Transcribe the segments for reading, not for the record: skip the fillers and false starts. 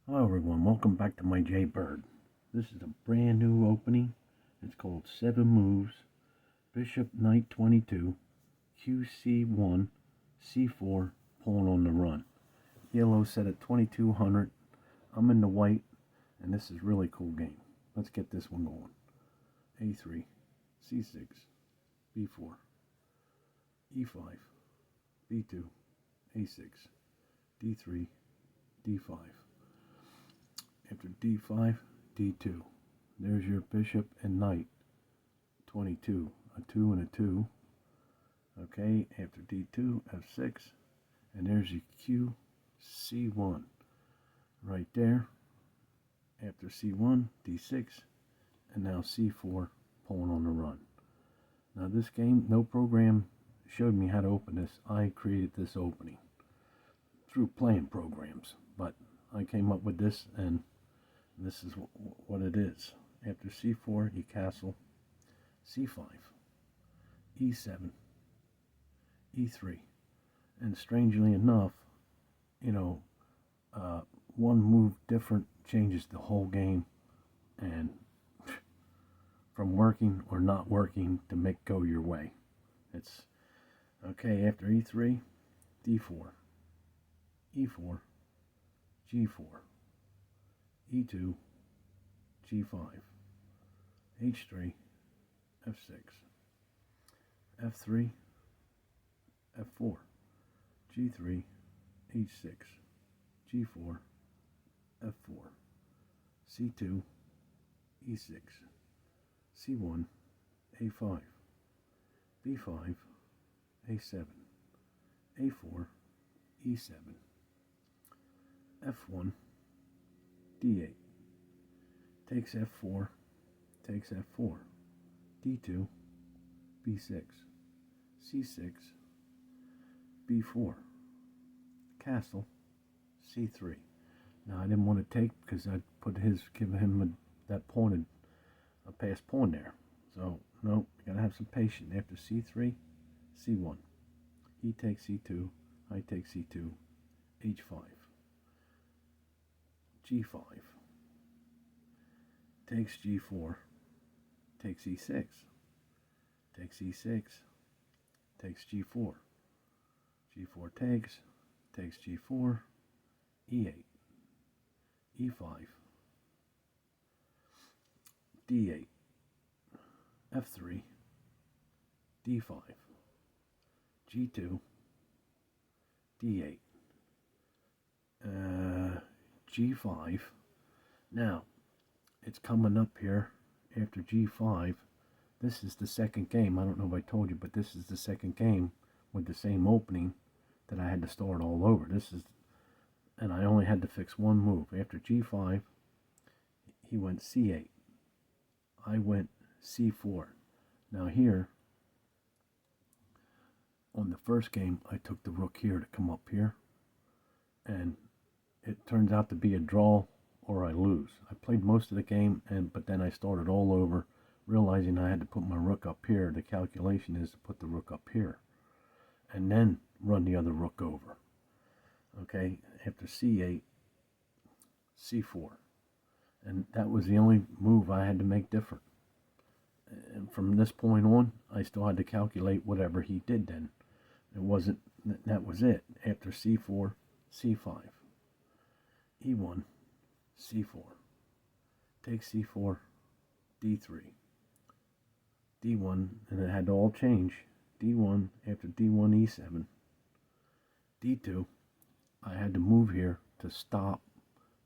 Hello everyone, welcome back to my Jaybird. This is a brand new opening. It's called 7 Moves, Bishop Knight 22, qc1, c4, pawn on the run. Yellow set at 2200. I'm in the white, and this is a really cool game. Let's get this one going. a3, c6, b4, e5, b2, a6, d3, d5. After d5, d2. There's your bishop and knight. 22. A 2 and a 2. Okay, after d2, f6. And there's your qc1. Right there. After c1, d6. And now c4, pawn on the run. Now this game, no program showed me how to open this. I created this opening through playing programs. But I came up with this, and this is what it is. After c4, you castle, c5, e7, e3. And strangely enough, one move different changes the whole game, and from working or not working to make go your way. It's okay. After e3, d4, e4, g4, e2, g5, h3, f6, f3, f4, g3, h6, g4, f4, c2, e6, c1, a5, b5, a7, a4, e7, f1, d8, takes f4, takes f4, d2, b6, c6, b4, castle, c3. Now I didn't want to take because I give him that pawn, a passed pawn there. So no, you gotta have some patience. After c3, c1, he takes c2, I take c2, h5, g5, takes g4, takes e6, takes e6, takes g4, g4 takes g4, e8, e5, d8, f3, d5, g2, d8, g5. Now it's coming up here after g5. This is the second game. I don't know if I told you, but this is the second game with the same opening that I had to start all over. And I only had to fix one move. After g5, he went c8. I went c4. Now here, on the first game, I took the rook here to come up here, and it turns out to be a draw or I lose. I played most of the game, but then I started all over, realizing I had to put my rook up here. The calculation is to put the rook up here, and then run the other rook over. Okay, after c8, c4. And that was the only move I had to make different. And from this point on, I still had to calculate whatever he did then. That was it. After c4, c5, e1, c4, takes c4, d3, d1, and it had to all change. d1, after d1, e7, d2, I had to move here to stop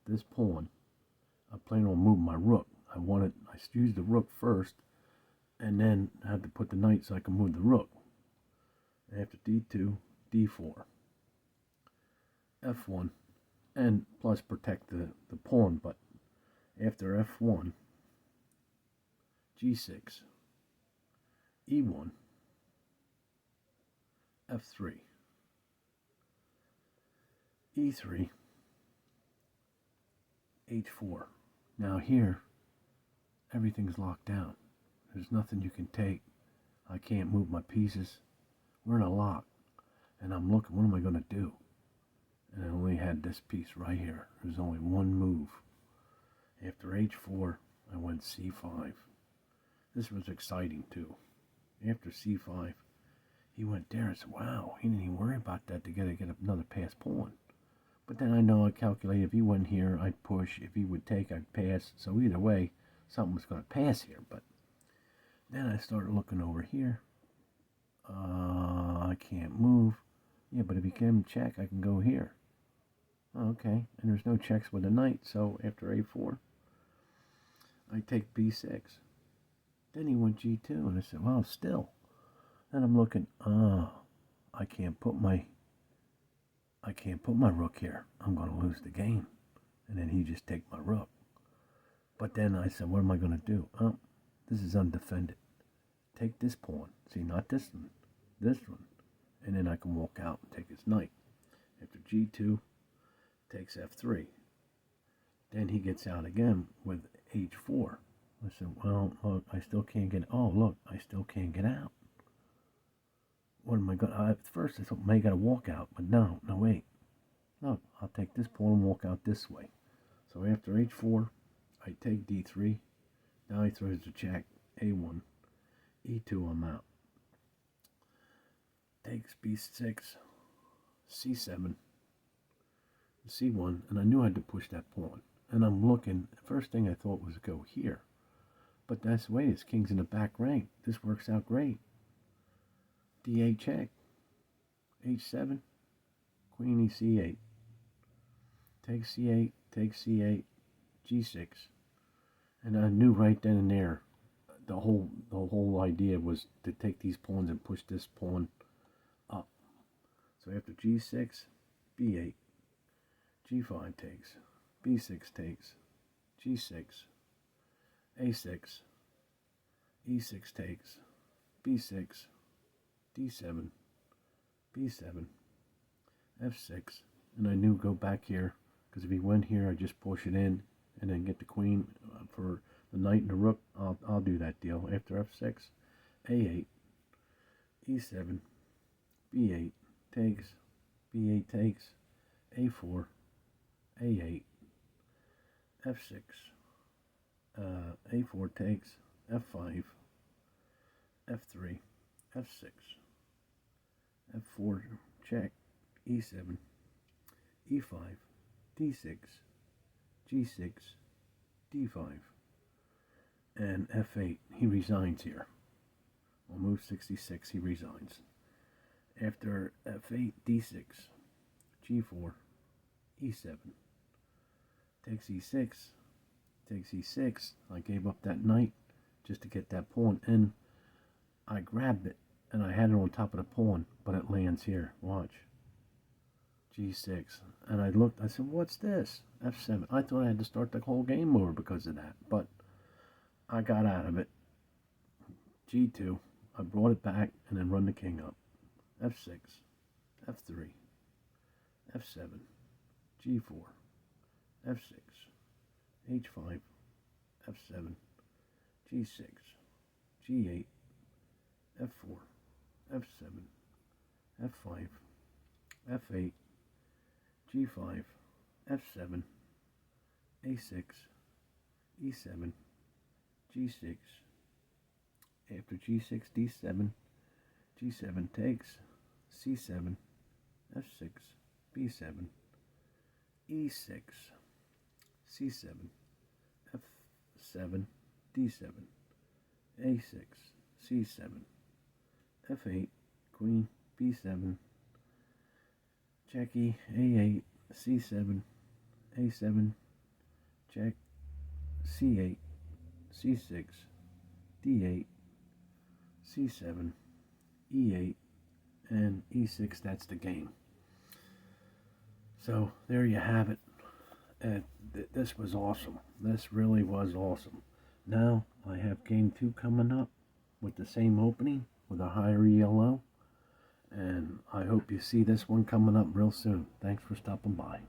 this pawn. I plan on moving my rook. I used the rook first, and then I had to put the knight so I can move the rook. After d2, d4, f1, and plus protect the pawn. But after f1, g6, e1, f3, e3, h4. Now here, everything's locked down. There's nothing you can take. I can't move my pieces. We're in a lock. And I'm looking, what am I going to do? and I only had this piece right here. There was only one move. After h4, I went c5. This was exciting too. After c5, he went there. I said, wow, he didn't even worry about that to get another pass pawn. But then I know I calculated if he went here, I'd push. If he would take, I'd pass. So either way, something was going to pass here. But then I started looking over here. I can't move. Yeah, but if he can check, I can go here. Okay, and there's no checks with the knight, so after a4, I take b6. Then he went g2, and I said, well, still. Then I'm looking, I can't put my rook here. I'm going to lose the game. And then he just take my rook. But then I said, what am I going to do? Oh, this is undefended. Take this pawn. See, not this one. This one. And then I can walk out and take his knight. After g2, takes f3. Then he gets out again with h4. I said, well, look, I still can't get, oh, look, I still can't get out. What am I going to, at first I thought, maybe I got to walk out, but no, wait. Look, I'll take this pawn and walk out this way. So after h4, I take d3. Now he throws the check, a1, e2, I'm out. Takes b6, c7, c1, and I knew I had to push that pawn. And I'm looking, the first thing I thought was go here. But that's the way, his king's in the back rank. This works out great. d8 check, h7, queen e c8. Take c8, take c8, g6. And I knew right then and there, the whole idea was to take these pawns and push this pawn up. So after g6, b8, g5 takes, b6 takes, g6, a6, e6 takes, b6, d7, b7, f6, and I knew go back here, because if he went here, I just push it in, and then get the queen for the knight and the rook. I'll do that deal. After f6, a8, e7, b8 takes, b8 takes, a4, a8, f6, a4 takes, f5, f3, f6, f4 check, e7, e5, d6, g6, d5, and f8. He resigns here. On move 66, he resigns. After f8, d6, g4, e7, takes e6, takes e6. I gave up that knight just to get that pawn, and I grabbed it, and I had it on top of the pawn, but it lands here. Watch. g6. And I looked, I said, what's this? f7. I thought I had to start the whole game over because of that, but I got out of it. g2. I brought it back and then run the king up. f6, f3, f7, g4, f6, h5, f7, g6, g8, f4, f7, f5, f8, g5, f7, a6, e7, g6. After g6, d7, g7 takes, c7, f6, b7, e6, c7, f7, d7, a6, c7, f8, queen, b7, checky, a8, c7, a7, check, c8, c6, d8, c7, e8, and e6. That's the game. So there you have it. And this was awesome. This really was awesome. Now I have game 2 coming up with the same opening with a higher ELO. And I hope you see this one coming up real soon. Thanks for stopping by.